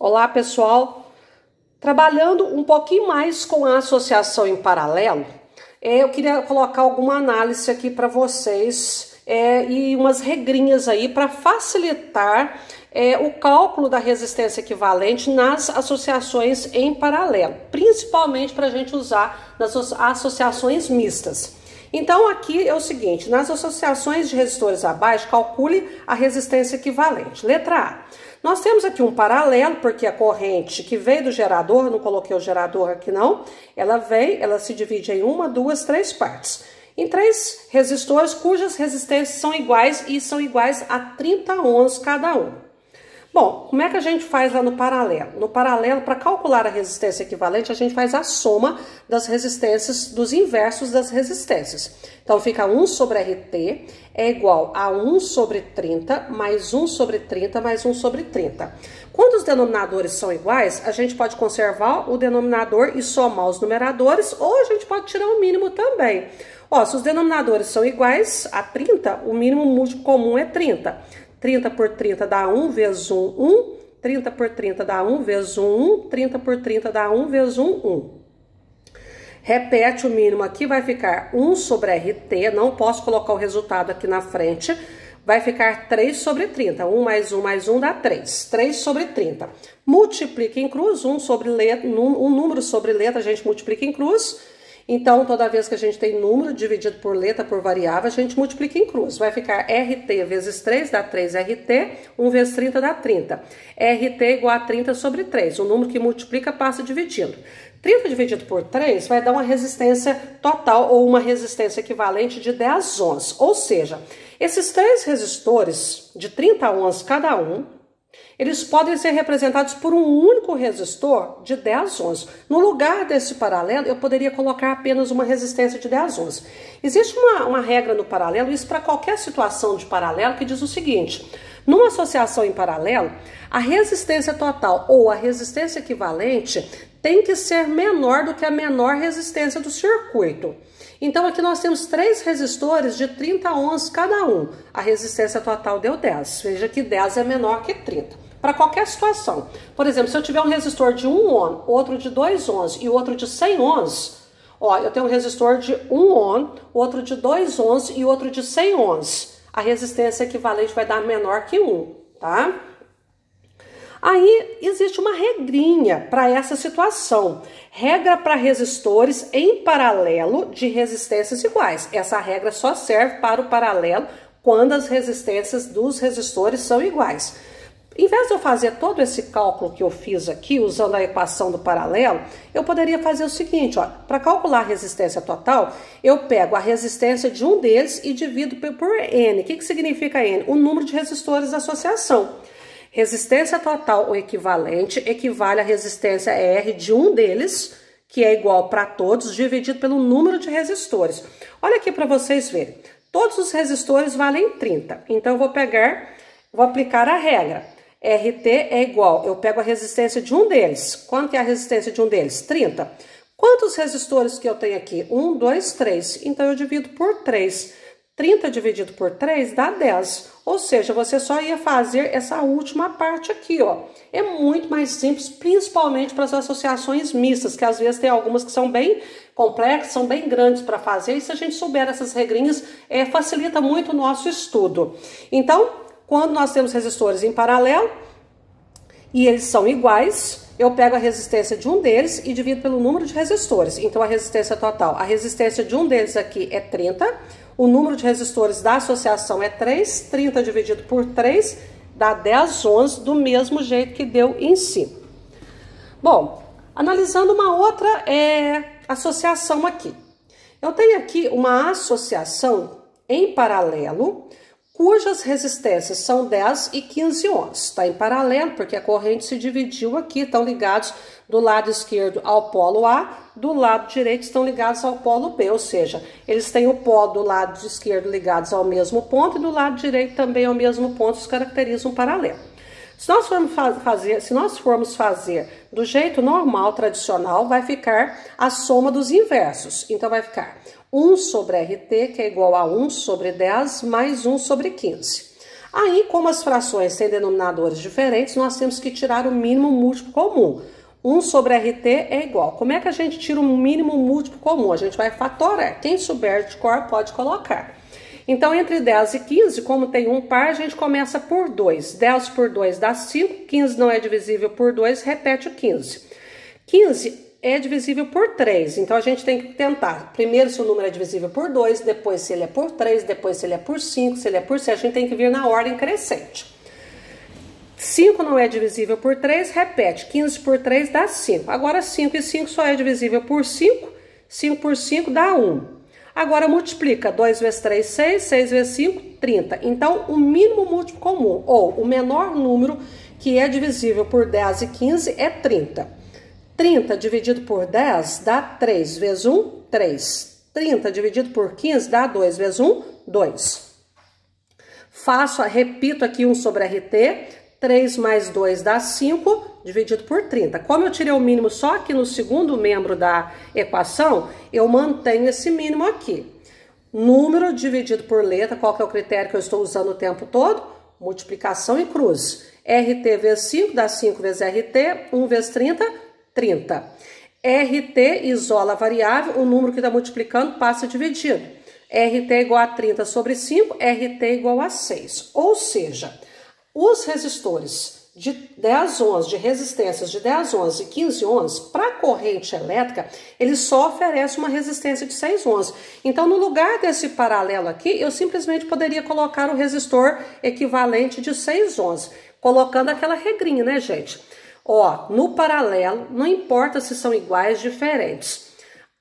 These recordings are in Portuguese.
Olá, pessoal! Trabalhando um pouquinho mais com a associação em paralelo, eu queria colocar alguma análise aqui para vocês e umas regrinhas aí para facilitar o cálculo da resistência equivalente nas associações em paralelo, principalmente para a gente usar nas associações mistas. Então aqui é o seguinte, nas associações de resistores abaixo, calcule a resistência equivalente. Letra A. Nós temos aqui um paralelo, porque a corrente que veio do gerador, não coloquei o gerador aqui não, ela se divide em uma, duas, três partes. Em três resistores cujas resistências são iguais e são iguais a 30 ohms cada um. Bom, como é que a gente faz lá no paralelo? No paralelo, para calcular a resistência equivalente, a gente faz a soma das resistências, dos inversos das resistências. Então, fica 1 sobre RT é igual a 1 sobre 30 mais 1 sobre 30 mais 1 sobre 30. Quando os denominadores são iguais, a gente pode conservar o denominador e somar os numeradores, ou a gente pode tirar o mínimo também. Ó, se os denominadores são iguais a 30, o mínimo múltiplo comum é 30. 30 por 30 dá 1 vezes 1, 1. 30 por 30 dá 1 vezes 1, 1. 30 por 30 dá 1 vezes 1, 1. Repete o mínimo aqui, vai ficar 1 sobre RT, não posso colocar o resultado aqui na frente, vai ficar 3 sobre 30. 1 mais 1 mais 1 dá 3. 3 sobre 30. Multiplica em cruz, um número sobre letra a gente multiplica em cruz. Então, toda vez que a gente tem número dividido por letra, por variável, a gente multiplica em cruz. Vai ficar RT vezes 3 dá 3RT, 1 vezes 30 dá 30. RT igual a 30 sobre 3. O número que multiplica passa dividindo. 30 dividido por 3 vai dar uma resistência total ou uma resistência equivalente de 10 ohms. Ou seja, esses três resistores de 30 ohms cada um, eles podem ser representados por um único resistor de 10 ohms. No lugar desse paralelo, eu poderia colocar apenas uma resistência de 10 ohms. Existe uma regra no paralelo, isso para qualquer situação de paralelo, que diz o seguinte: numa associação em paralelo, a resistência total ou a resistência equivalente tem que ser menor do que a menor resistência do circuito. Então aqui nós temos três resistores de 30 ohms cada um. A resistência total deu 10. Veja que 10 é menor que 30. Para qualquer situação. Por exemplo, se eu tiver um resistor de 1 ohm, outro de 2 ohms e outro de 100 ohms, ó, eu tenho um resistor de 1 ohm, outro de 2 ohms e outro de 100 ohms. A resistência equivalente vai dar menor que 1, tá? Aí existe uma regrinha para essa situação. Regra para resistores em paralelo de resistências iguais. Essa regra só serve para o paralelo quando as resistências dos resistores são iguais. Em vez de eu fazer todo esse cálculo que eu fiz aqui, usando a equação do paralelo, eu poderia fazer o seguinte, ó, para calcular a resistência total, eu pego a resistência de um deles e divido por N. O que significa N? O número de resistores da associação. Resistência total ou equivalente equivale à resistência R de um deles, que é igual para todos, dividido pelo número de resistores. Olha aqui para vocês verem. Todos os resistores valem 30. Então, eu vou aplicar a regra. RT é igual, eu pego a resistência de um deles. Quanto é a resistência de um deles? 30. Quantos resistores que eu tenho aqui? 1, 2, 3. Então, eu divido por 3. 30 dividido por 3 dá 10. Ou seja, você só ia fazer essa última parte aqui, ó. É muito mais simples, principalmente para as associações mistas, que às vezes tem algumas que são bem complexas, são bem grandes para fazer. E se a gente souber essas regrinhas, facilita muito o nosso estudo. Então, quando nós temos resistores em paralelo e eles são iguais, eu pego a resistência de um deles e divido pelo número de resistores. Então, a resistência total, a resistência de um deles aqui é 30, o número de resistores da associação é 3, 30 dividido por 3 dá 10 ohms, do mesmo jeito que deu em si. Bom, analisando uma outra associação aqui. Eu tenho aqui uma associação em paralelo, cujas resistências são 10 e 15 ohms. Está em paralelo, porque a corrente se dividiu aqui, estão ligados do lado esquerdo ao polo A, do lado direito estão ligados ao polo B, ou seja, eles têm o polo do lado esquerdo ligados ao mesmo ponto e do lado direito também ao mesmo ponto, isso caracteriza um paralelo. Se nós formos fazer do jeito normal, tradicional, vai ficar a soma dos inversos. Então, vai ficar 1 sobre RT, que é igual a 1 sobre 10, mais 1 sobre 15. Aí, como as frações têm denominadores diferentes, nós temos que tirar o mínimo múltiplo comum. 1 sobre RT é igual. Como é que a gente tira um mínimo múltiplo comum? A gente vai fatorar. Quem souber de cor pode colocar. Então, entre 10 e 15, como tem um par, a gente começa por 2. 10 por 2 dá 5. 15 não é divisível por 2, repete o 15. 15 é divisível por 3, então a gente tem que tentar. Primeiro se o número é divisível por 2, depois se ele é por 3, depois se ele é por 5, se ele é por 6, a gente tem que vir na ordem crescente. 5 não é divisível por 3, repete, 15 por 3 dá 5. Agora 5 e 5 só é divisível por 5, 5 por 5 dá 1. Agora multiplica, 2 vezes 3, 6, 6 vezes 5, 30. Então o mínimo múltiplo comum, ou o menor número que é divisível por 10 e 15 é 30. 30 dividido por 10 dá 3 vezes 1, 3. 30 dividido por 15 dá 2 vezes 1, 2. Repito aqui 1 sobre RT, 3 mais 2 dá 5, dividido por 30. Como eu tirei o mínimo só aqui no segundo membro da equação, eu mantenho esse mínimo aqui. Número dividido por letra, qual que é o critério que eu estou usando o tempo todo? Multiplicação e cruz. RT vezes 5 dá 5 vezes RT, 1 vezes 30, 30. RT isola a variável, o número que está multiplicando passa dividido. RT é igual a 30 sobre 5, RT é igual a 6. Ou seja, os resistores de 10 ohms, de resistências de 10 ohms e 15 ohms, para corrente elétrica, ele só oferece uma resistência de 6 ohms. Então, no lugar desse paralelo aqui, eu simplesmente poderia colocar o resistor equivalente de 6 ohms, colocando aquela regrinha, né, gente? Ó, no paralelo, não importa se são iguais, diferentes.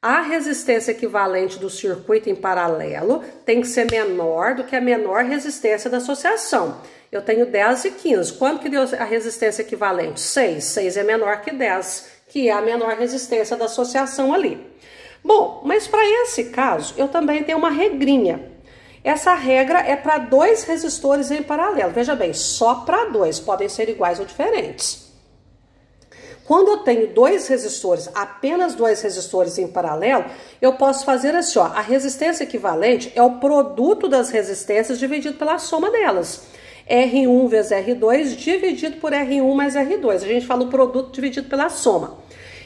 A resistência equivalente do circuito em paralelo tem que ser menor do que a menor resistência da associação. Eu tenho 10 e 15. Quanto que deu a resistência equivalente? 6. 6 é menor que 10, que é a menor resistência da associação ali. Bom, mas para esse caso, eu também tenho uma regrinha. Essa regra é para 2 resistores em paralelo. Veja bem, só para 2, podem ser iguais ou diferentes. Quando eu tenho 2 resistores, apenas 2 resistores em paralelo, eu posso fazer assim, ó, a resistência equivalente é o produto das resistências dividido pela soma delas. R1 vezes R2 dividido por R1 mais R2. A gente fala o produto dividido pela soma.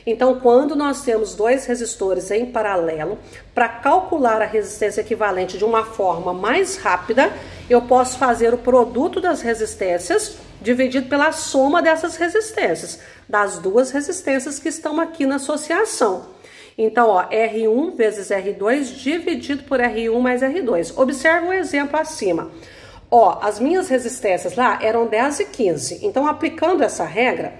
Então, quando nós temos 2 resistores em paralelo, para calcular a resistência equivalente de uma forma mais rápida, eu posso fazer o produto das resistências dividido pela soma dessas resistências, das 2 resistências que estão aqui na associação. Então, ó, R1 vezes R2 dividido por R1 mais R2. Observe o exemplo acima. Ó, as minhas resistências lá eram 10 e 15. Então, aplicando essa regra,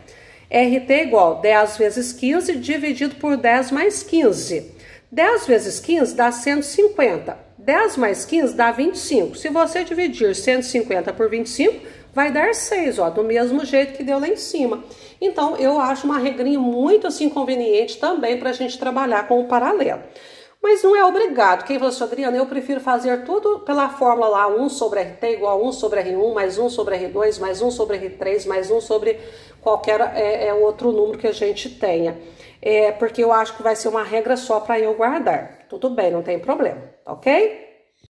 RT é igual 10 vezes 15 dividido por 10 mais 15. 10 vezes 15 dá 150. 10 mais 15 dá 25. Se você dividir 150 por 25, vai dar 6, ó, do mesmo jeito que deu lá em cima. Então, eu acho uma regrinha muito assim conveniente também para a gente trabalhar com o paralelo. Mas não é obrigado. Quem falou assim, Adriana, eu prefiro fazer tudo pela fórmula lá, 1 sobre RT igual a 1 sobre R1, mais 1 sobre R2, mais 1 sobre R3, mais 1 sobre qualquer outro número que a gente tenha. Porque eu acho que vai ser uma regra só para eu guardar. Tudo bem, não tem problema, ok?